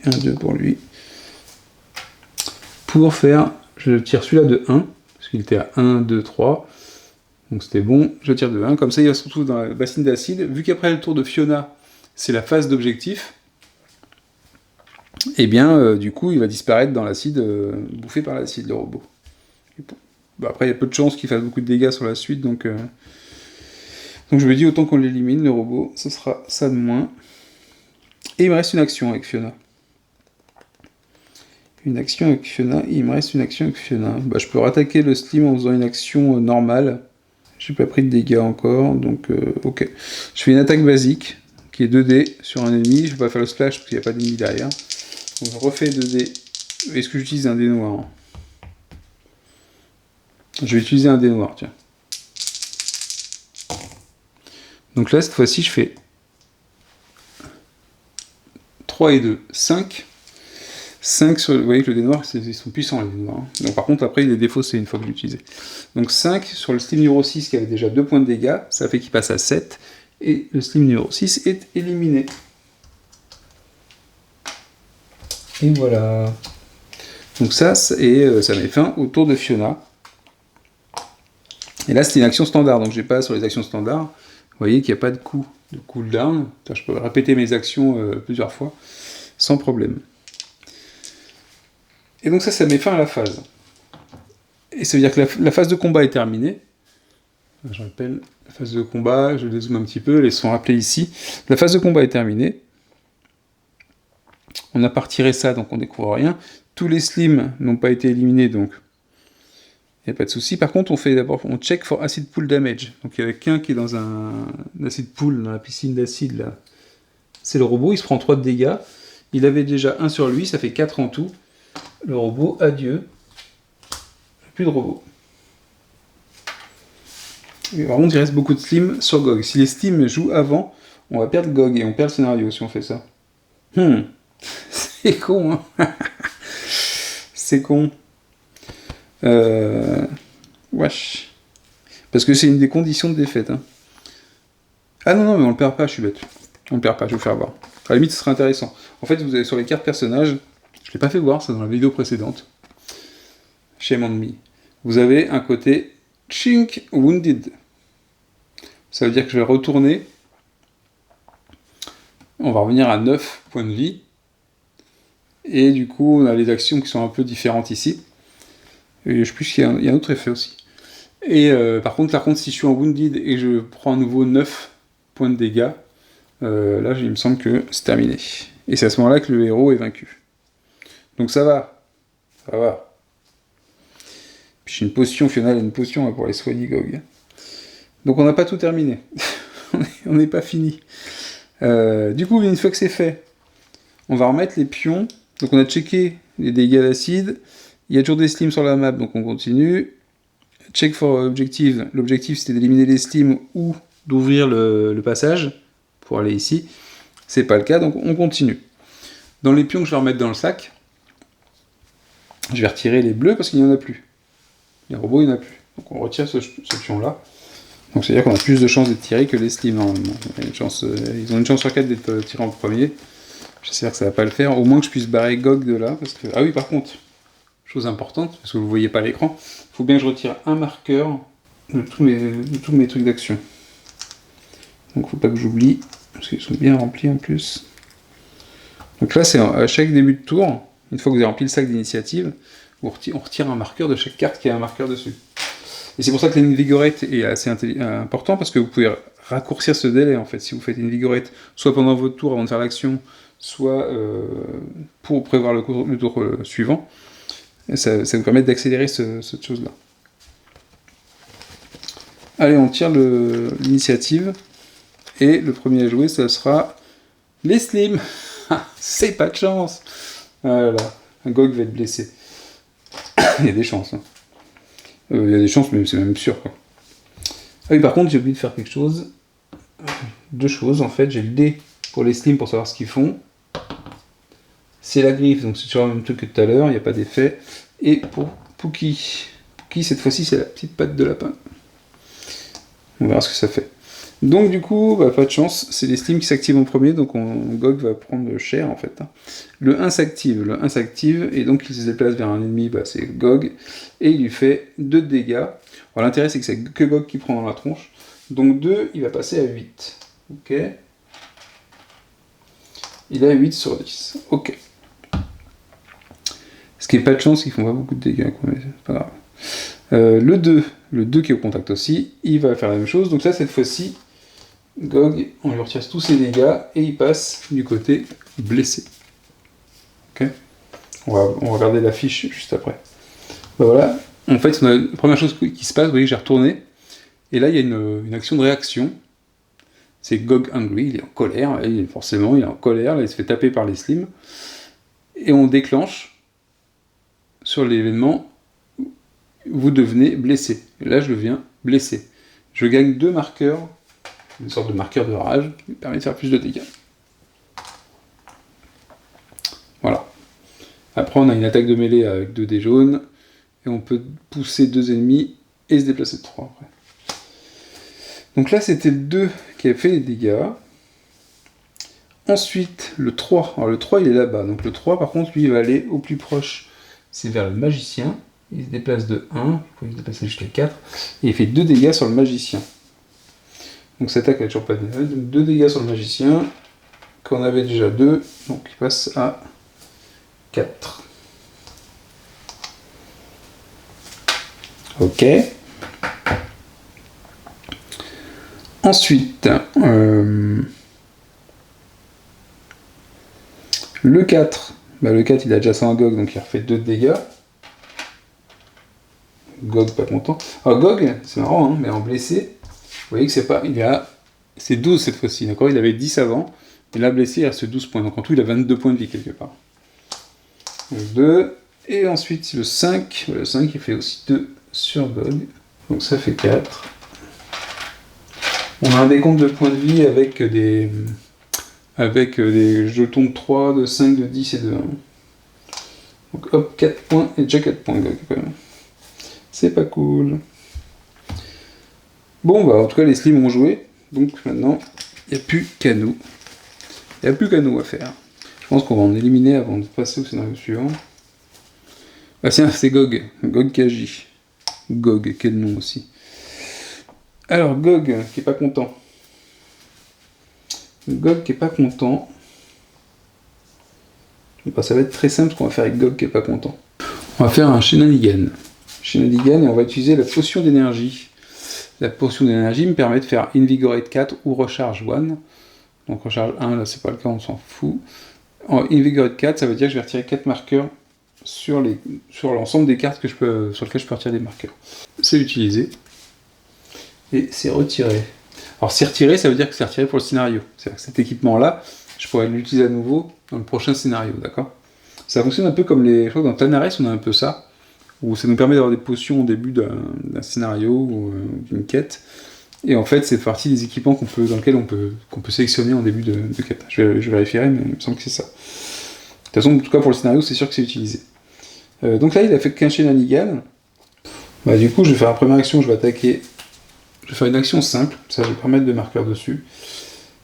Speaker 1: Et 1, 2 pour lui. Pour faire, je tire celui-là de 1, parce qu'il était à 1, 2, 3. Donc c'était bon, je tire de 1, comme ça il va se retrouver dans la bassine d'acide. Vu qu'après le tour de Fiona, c'est la phase d'objectif, et bien du coup il va disparaître dans l'acide, bouffé par l'acide le robot. Bon. Bah, après il y a peu de chances qu'il fasse beaucoup de dégâts sur la suite, donc je me dis autant qu'on l'élimine le robot, ce sera ça de moins. Et il me reste une action avec Fiona. Une action avec Fiona, il me reste une action avec Fiona. Bah, je peux rattaquer le slim en faisant une action normale. J'ai pas pris de dégâts encore, donc ok. Je fais une attaque basique, qui est 2D sur un ennemi. Je vais pas faire le splash parce qu'il n'y a pas d'ennemi derrière. Donc je refais 2D. Est-ce que j'utilise un dé noir? Je vais utiliser un dé noir, tiens. Donc là, cette fois-ci, je fais 3 et 2, 5. 5 sur... Vous voyez que le dé noir, ils sont puissants les dés noirs. Donc par contre, après, il est défaussé une fois que je l'ai utilisé. Donc 5 sur le slim numéro 6 qui avait déjà 2 points de dégâts, ça fait qu'il passe à 7. Et le slim numéro 6 est éliminé. Et voilà. Donc ça met fin au tour de Fiona. Et là, c'était une action standard, donc j'ai pas sur les actions standards. Vous voyez qu'il n'y a pas de cooldown. Je peux répéter mes actions plusieurs fois, sans problème. Et donc ça met fin à la phase. Et ça veut dire que la phase de combat est terminée. Je rappelle, la phase de combat, je dézoome un petit peu, elles sont rappelées ici. La phase de combat est terminée. On n'a pas retiré ça, donc on découvre rien. Tous les slims n'ont pas été éliminés, donc il n'y a pas de souci. Par contre, on check for acid pool damage. Donc il y avait qu'un qui est dans un acid pool, dans la piscine d'acide, là, c'est le robot, il se prend 3 de dégâts. Il avait déjà 1 sur lui, ça fait 4 en tout. Le robot, adieu. Plus de robot. Et par contre, il reste beaucoup de Slim sur GOG. Si les Slim jouent avant, on va perdre GOG et on perd le scénario si on fait ça. C'est con, hein. C'est con. Wesh. Parce que c'est une des conditions de défaite. Hein. Ah non, mais on le perd pas, je suis bête. On le perd pas, je vais vous faire voir. À la limite, ce serait intéressant. En fait, vous avez sur les cartes personnages, je l'ai pas fait voir, c'est dans la vidéo précédente. Shame on me. Vous avez un côté Chink Wounded. Ça veut dire que je vais retourner. On va revenir à 9 points de vie. Et du coup, on a les actions qui sont un peu différentes ici. Et je sais plus qu'il y a un autre effet aussi. Et par contre, si je suis en Wounded et je prends à nouveau 9 points de dégâts, là, il me semble que c'est terminé. Et c'est à ce moment-là que le héros est vaincu. Donc ça va. Ça va. Puis j'ai une potion, Fiona a une potion pour les soigner GOG. Donc on n'a pas tout terminé. On n'est pas fini. Du coup, une fois que c'est fait, on va remettre les pions. Donc on a checké les dégâts d'acide. Il y a toujours des slims sur la map, donc on continue. Check for objective. L'objectif c'était d'éliminer les slims ou d'ouvrir le passage pour aller ici. C'est pas le cas, donc on continue. Dans les pions que je vais remettre dans le sac, je vais retirer les bleus parce qu'il n'y en a plus. Les robots, il n'y en a plus. Donc on retire ce pion-là. Donc c'est-à-dire qu'on a plus de chances d'être tiré que les slims normalement. Ils ont une chance sur 4 d'être tirés en premier. J'espère que ça va pas le faire. Au moins que je puisse barrer GOG de là. Parce que... Ah oui, par contre, chose importante, parce que vous ne voyez pas à l'écran, il faut bien que je retire un marqueur de tous mes trucs d'action. Donc il ne faut pas que j'oublie, parce qu'ils sont bien remplis en plus. Donc là, c'est à chaque début de tour, une fois que vous avez rempli le sac d'initiative, on retire un marqueur de chaque carte qui a un marqueur dessus. Et c'est pour ça que l'invigorate est assez important, parce que vous pouvez raccourcir ce délai, en fait, si vous faites une vigorette, soit pendant votre tour avant de faire l'action, soit pour prévoir le tour suivant. Et ça vous permet d'accélérer cette chose-là. Allez, on tire l'initiative. Et le premier à jouer, ça sera les slims. C'est pas de chance. Voilà, un GOG va être blessé. Il y a des chances. Hein. Il y a des chances, mais c'est même sûr. Quoi. Ah oui, par contre, j'ai oublié de faire quelque chose. 2 choses, en fait. J'ai le dé pour les slims pour savoir ce qu'ils font. C'est la griffe, donc c'est toujours le même truc que tout à l'heure, il n'y a pas d'effet. Et pour Pookie. Pookie, cette fois-ci, c'est la petite patte de lapin. On verra ce que ça fait. Donc du coup, pas de chance, c'est les slims qui s'activent en premier, donc GOG va prendre cher en fait. Le 1 s'active, et donc il se déplace vers un ennemi, c'est GOG, et il lui fait 2 dégâts. Alors l'intérêt c'est que c'est que GOG qui prend dans la tronche, donc 2, il va passer à 8. Ok. Il a 8 sur 10. Ok. Ce qui n'est pas de chance, ils font pas beaucoup de dégâts, quoi, mais c'est pas grave. Le 2 qui est au contact aussi, il va faire la même chose. Donc là, cette fois-ci, GOG, on lui retire tous ses dégâts et il passe du côté blessé. Ok. On va regarder la fiche juste après. Voilà. En fait, on a la première chose qui se passe, vous voyez, j'ai retourné. Et là, il y a une action de réaction. C'est GOG Angry, il est en colère. Forcément, il est en colère. Là, il se fait taper par les slims. Et on déclenche sur l'événement, vous devenez blessé. Et là, je deviens blessé. Je gagne 2 marqueurs, une sorte de marqueur de rage, qui me permet de faire plus de dégâts. Voilà. Après, on a une attaque de mêlée avec 2 dés jaunes, et on peut pousser 2 ennemis et se déplacer de 3 après. Donc là, c'était le 2 qui avait fait les dégâts. Ensuite, le 3. Alors le 3, il est là-bas. Donc le 3, par contre, lui, il va aller au plus proche. C'est vers le magicien. Il se déplace de 1. Il peut se déplacer jusqu'à 4. Et il fait 2 dégâts sur le magicien. Donc cette attaque n'a toujours pas de dégâts. Donc 2 dégâts sur le magicien. Quand on avait déjà 2, donc il passe à 4. Ok. Ensuite, le 4. Le 4, il a déjà 100 à GOG, donc il refait 2 dégâts. GOG pas content. Alors GOG, c'est marrant, hein, mais en blessé, vous voyez que c'est pas. C'est 12 cette fois-ci, d'accord? Il avait 10 avant. Et là, blessé, il reste 12 points. Donc en tout, il a 22 points de vie quelque part. Donc 2. Et ensuite, le 5. Le 5, il fait aussi 2 sur Gog. Donc ça fait 4. On a un décompte de points de vie avec des jetons de 3, de 5, de 10 et de 1. Donc hop, 4 points et déjà 4 points Gog quand même. C'est pas cool. Bon bah en tout cas les slims ont joué. Donc maintenant, il n'y a plus qu'à nous. Il n'y a plus qu'à nous à faire. Je pense qu'on va en éliminer avant de passer au scénario suivant. Ah tiens, c'est Gog. Gog qui agit. Gog, quel nom aussi. Alors Gog qui est pas content. Gog qui est pas content. Bah, ça va être très simple ce qu'on va faire avec Gog qui est pas content. On va faire un shenanigan. Shenanigan et on va utiliser la potion d'énergie. La potion d'énergie me permet de faire Invigorate 4 ou Recharge 1. Donc Recharge 1, là c'est pas le cas, on s'en fout. En Invigorate 4, ça veut dire que je vais retirer 4 marqueurs sur l'ensemble des cartes sur lesquelles je peux retirer des marqueurs. C'est utilisé. Et c'est retiré. Alors c'est retiré, ça veut dire que c'est retiré pour le scénario. C'est-à-dire que cet équipement-là, je pourrais l'utiliser à nouveau dans le prochain scénario, d'accord? Ça fonctionne un peu comme je crois que dans Tanares, on a un peu ça, où ça nous permet d'avoir des potions au début d'un scénario ou d'une quête. Et en fait, c'est partie des équipements dans lesquels on peut sélectionner en début de quête. Je vérifierai, mais il me semble que c'est ça. De toute façon, en tout cas pour le scénario, c'est sûr que c'est utilisé. Donc là, il a fait qu'un shenanigan. Bah, du coup, je vais faire la première action, je vais attaquer. Je vais faire une action simple, ça je vais pas mettre de marqueur dessus.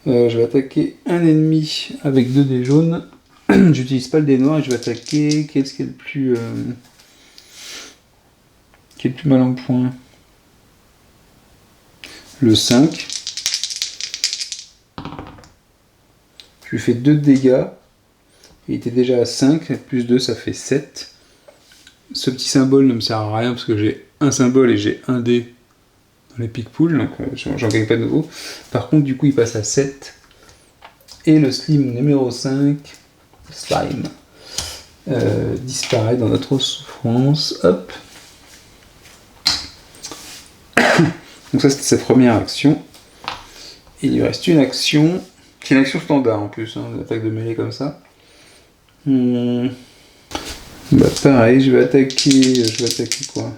Speaker 1: Je vais attaquer un ennemi avec 2 dés jaunes. J'utilise pas le dé noir et je vais attaquer. Qu'est-ce qui est le plus. Qui est le plus mal en point? Le 5. Je lui fais 2 dégâts. Il était déjà à 5, plus 2 ça fait 7. Ce petit symbole ne me sert à rien parce que j'ai un symbole et j'ai un dé dans les pick pool, donc j'en gagne pas de nouveau. Par contre, du coup, il passe à 7. Et le slim numéro 5, slime, disparaît dans notre souffrance. Hop. Donc ça, c'était sa première action. Il lui reste une action, qui est une action standard en plus, une attaque de mêlée comme ça. Bah pareil, je vais attaquer quoi?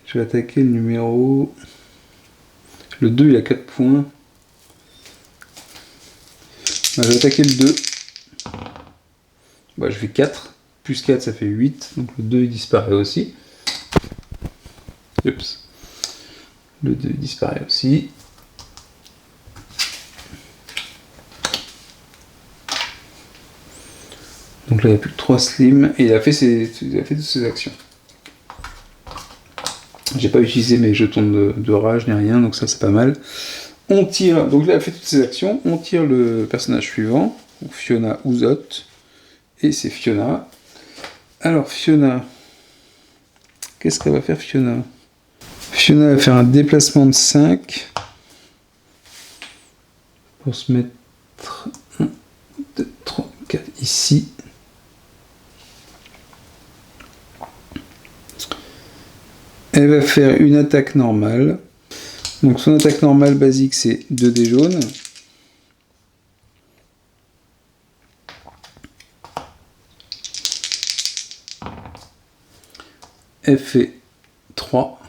Speaker 1: Je vais attaquer le numéro... Le 2, il a 4 points. Bah, je vais attaquer le 2. Bah, je fais 4. Plus 4, ça fait 8. Donc le 2, il disparaît aussi. Oups. Le 2 disparaît aussi. Donc là, il n'y a plus que 3 slims. Et il a fait toutes ses actions. J'ai pas utilisé mes jetons de rage ni rien, donc ça c'est pas mal. On tire, donc là il a fait toutes ses actions, on tire le personnage suivant, Fiona Ouzot, et c'est Fiona. Alors Fiona, qu'est-ce qu'elle va faire Fiona? Fiona va faire un déplacement de 5 pour se mettre 1, 2, 3, 4 ici. Elle va faire une attaque normale. Donc son attaque normale basique c'est 2 dés jaunes. Elle fait 3.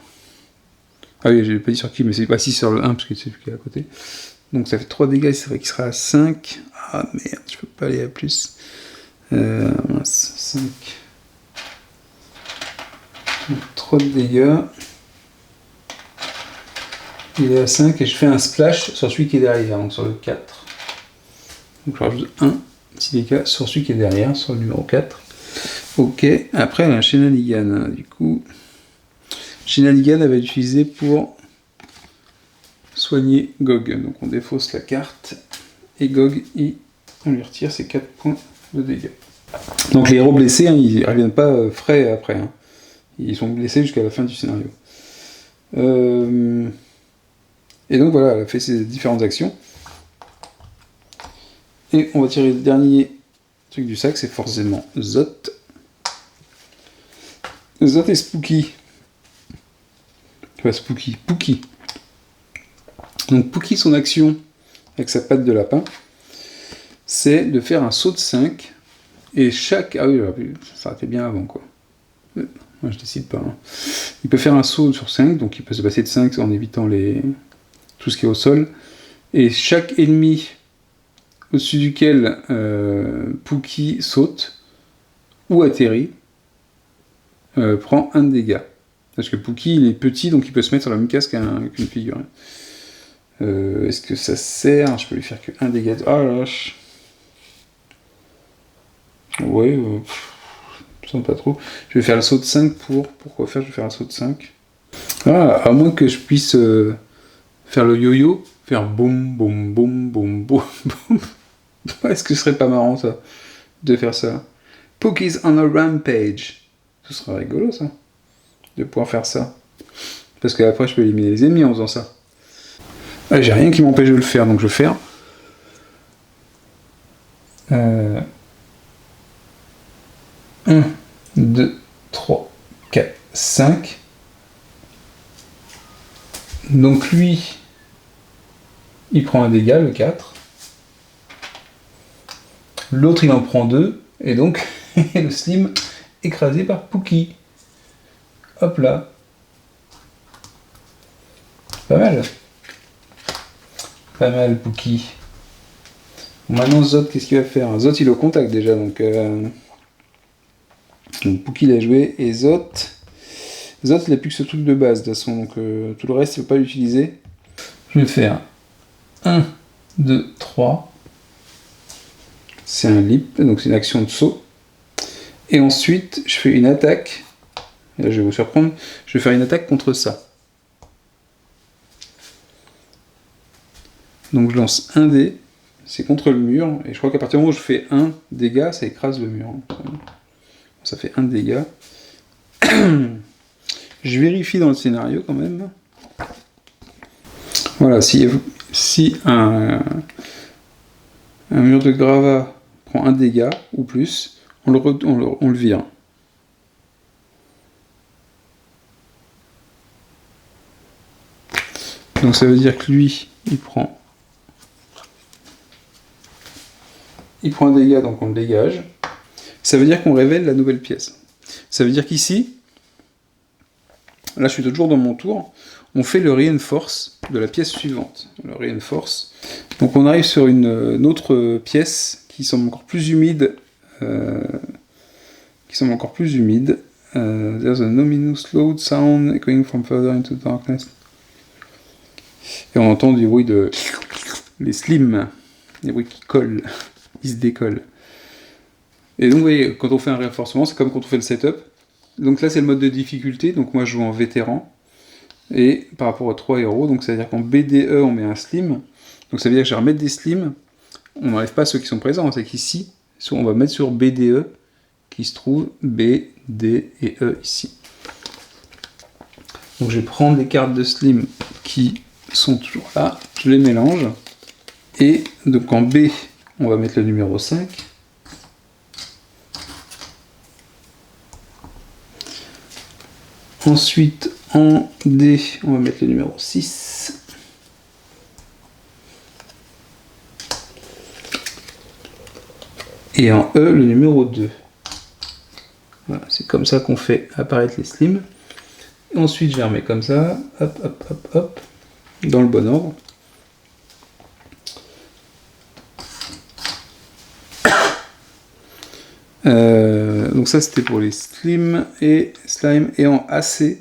Speaker 1: Ah oui, je l'ai pas dit sur qui, mais c'est pas 6 sur le 1 parce que c'est celui qui est à côté. Donc ça fait 3 dégâts, c'est vrai qu'il sera à 5. Ah merde, je peux pas aller à plus. 5. 3 de dégâts. Il est à 5 et je fais un splash sur celui qui est derrière, donc sur le 4. Donc je rajoute un petit dégât sur celui qui est derrière, sur le numéro 4. Ok, après elle a un shenanigan. Du coup, shenanigan elle va être utilisée pour soigner Gog. Donc on défausse la carte et Gog, on lui retire ses 4 points de dégâts. Donc les héros blessés, hein, ils ne reviennent pas frais après. Hein. Ils sont blessés jusqu'à la fin du scénario. Et donc voilà, elle a fait ses différentes actions. Et on va tirer le dernier truc du sac, c'est forcément Zot. Zot et Spooky. Enfin, Spooky, Pookie. Donc Pookie, son action, avec sa patte de lapin, c'est de faire un saut de 5, et chaque... Ah oui, ça aurait été bien avant, quoi. Moi, je décide pas. Hein. Il peut faire un saut sur 5, donc il peut se passer de 5 en évitant tout ce qui est au sol, et chaque ennemi au-dessus duquel Pookie saute, ou atterrit, prend 1 de dégâts. Parce que Pookie, il est petit, donc il peut se mettre sur la même case qu'une figurine. Est-ce que ça sert? Je peux lui faire que 1 dégât. Ah la vache. Ouais, je sens pas trop. Je vais faire le saut de 5 pour... Pourquoi faire? Je vais faire un saut de 5. Ah, à moins que je puisse faire le yo-yo, faire boum, boum, boum, boum, boum, boum. Est-ce que ce serait pas marrant, ça, de faire ça? Pookie's on a rampage. Ce serait rigolo, ça, de pouvoir faire ça. Parce qu'après, je peux éliminer les ennemis en faisant ça. Ah, j'ai rien qui m'empêche de le faire, donc je vais faire. 1, 2, 3, 4, 5. Donc lui, il prend un dégât, le 4. L'autre, il en prend 2. Et donc, le Slim écrasé par Pookie. Hop là. Pas mal. Pas mal, Pookie. Bon, maintenant, Zot, qu'est-ce qu'il va faire? Zot, il est au contact déjà, donc Pookie l'a joué, et Zot, il a plus que ce truc de base, de toute façon, donc tout le reste, il ne peut pas l'utiliser. Je vais faire 1, 2, 3. C'est un leap, donc c'est une action de saut. Et ensuite, je fais une attaque. Là, je vais vous surprendre. Je vais faire une attaque contre ça. Donc je lance 1 dé, c'est contre le mur, et je crois qu'à partir du moment où je fais 1 dégât, ça écrase le mur. Ça fait 1 dégât. Je vérifie dans le scénario quand même. Voilà, si un mur de gravat prend 1 dégât ou plus, on le vire. Donc ça veut dire que lui, il prend un dégât, donc on le dégage. Ça veut dire qu'on révèle la nouvelle pièce. Ça veut dire qu'ici, là je suis toujours dans mon tour, on fait le reinforce de la pièce suivante. Le reinforce. Donc on arrive sur une autre pièce qui semble encore plus humide. There's a ominous loud sound echoing from further into darkness. Et on entend du bruit de... les slims, des bruits qui collent, ils se décollent. Et donc vous voyez, quand on fait un renforcement, c'est comme quand on fait le setup. Donc là c'est le mode de difficulté, donc moi je joue en vétéran. Et par rapport aux 3 héros, donc ça veut dire qu'en BDE on met un slim. Donc ça veut dire que je vais remettre des slims. On n'enlève pas ceux qui sont présents, c'est qu'ici, on va mettre sur BDE, qui se trouve B, D et E ici. Donc je vais prendre les cartes de slim qui sont toujours là, je les mélange. Et donc en B, on va mettre le numéro 5. Ensuite, en D, on va mettre le numéro 6. Et en E, le numéro 2. Voilà, c'est comme ça qu'on fait apparaître les slims. Ensuite, je les remets comme ça, hop, hop, hop, hop, dans le bon ordre. Donc ça, c'était pour les slims et slime. Et en AC,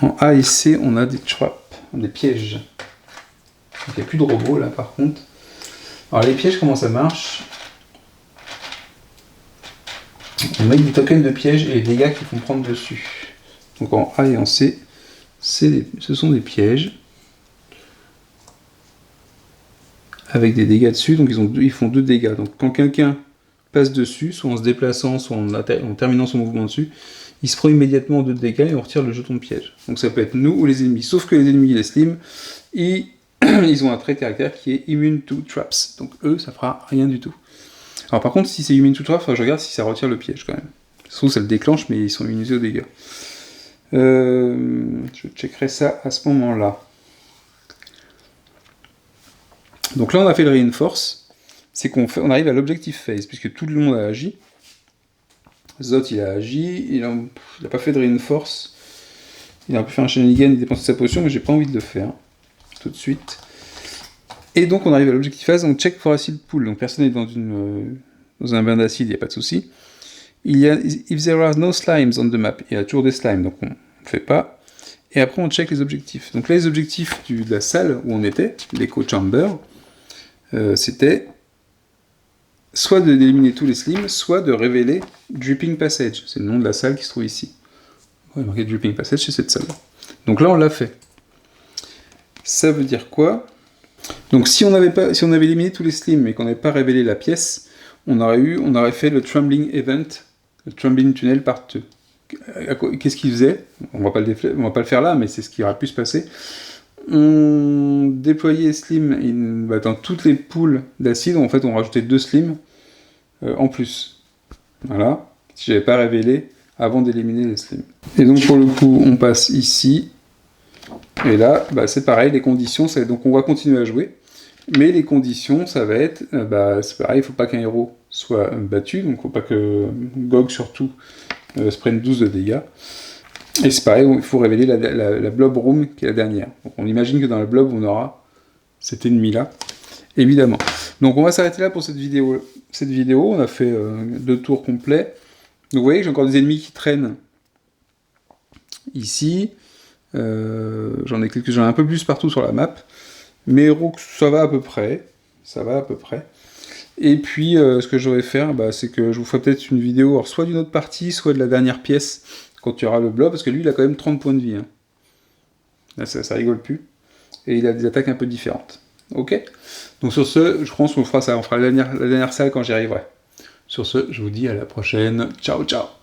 Speaker 1: en A et C, on a des traps, des pièges. Donc, il n'y a plus de robots là, par contre. Alors les pièges, comment ça marche? On met des tokens de pièges et les dégâts qu'ils font prendre dessus. Donc en A et en C, ce sont des pièges avec des dégâts dessus. Donc ils font 2 dégâts. Donc quand quelqu'un passe dessus, soit en se déplaçant, soit en terminant son mouvement dessus, il se prend immédiatement 2 dégâts et on retire le jeton de piège. Donc ça peut être nous ou les ennemis. Sauf que les ennemis, les slims, ils ont un trait de caractère qui est immune to traps. Donc eux, ça fera rien du tout. Alors par contre, si c'est immune to traps, je regarde si ça retire le piège quand même. Sauf ça le déclenche, mais ils sont immunisés aux dégâts. Je checkerai ça à ce moment-là. Donc là, on a fait le reinforce. c'est qu'on arrive à l'objective phase, puisque tout le monde a agi. Zot, il a agi, il a pas fait de reinforce, il a un peu fait un shenanigan, il dépense sa potion, mais j'ai pas envie de le faire, tout de suite. Et donc on arrive à l'objective phase, on check for acid pool, donc personne n'est dans un bain d'acide, il n'y a pas de souci. Il y a if there are no slimes on the map, il y a toujours des slimes, donc on ne fait pas. Et après on check les objectifs. Donc là les objectifs de la salle où on était, l'Echo Chamber, c'était soit d'éliminer tous les slimes, soit de révéler Dripping Passage. C'est le nom de la salle qui se trouve ici. Il y a marqué Dripping Passage, c'est cette salle-là. Donc là on l'a fait. Ça veut dire quoi? Donc si on avait éliminé tous les slimes et qu'on n'avait pas révélé la pièce, on aurait fait le Trembling Event, le Trembling Tunnel Part 2. Qu'est-ce qu'il faisait? On va pas le faire là, mais c'est ce qui aurait pu se passer. On déployait slim dans toutes les poules d'acide, en fait on rajoutait 2 slims en plus. Voilà, si j'avais pas révélé avant d'éliminer les slims. Et donc pour le coup, on passe ici. Et là, c'est pareil, les conditions, donc on va continuer à jouer. Mais les conditions, ça va être, c'est pareil, il ne faut pas qu'un héros soit battu, donc il ne faut pas que Gog surtout se prenne 12 de dégâts. Et c'est pareil, il faut révéler la Blob Room qui est la dernière. Donc on imagine que dans la Blob, on aura cet ennemi-là, évidemment. Donc on va s'arrêter là pour cette vidéo. On a fait 2 tours complets. Donc vous voyez que j'ai encore des ennemis qui traînent ici. J'en ai un peu plus partout sur la map. Mes héros, ça va à peu près. Et puis, ce que je vais faire, c'est que je vous ferai peut-être une vidéo, alors, soit d'une autre partie, soit de la dernière pièce, quand il y aura le blob, parce que lui, il a quand même 30 points de vie. Hein. Là, ça rigole plus. Et il a des attaques un peu différentes. Ok? Donc sur ce, je pense qu'on fera ça. On fera la dernière salle quand j'y arriverai. Sur ce, je vous dis à la prochaine. Ciao, ciao!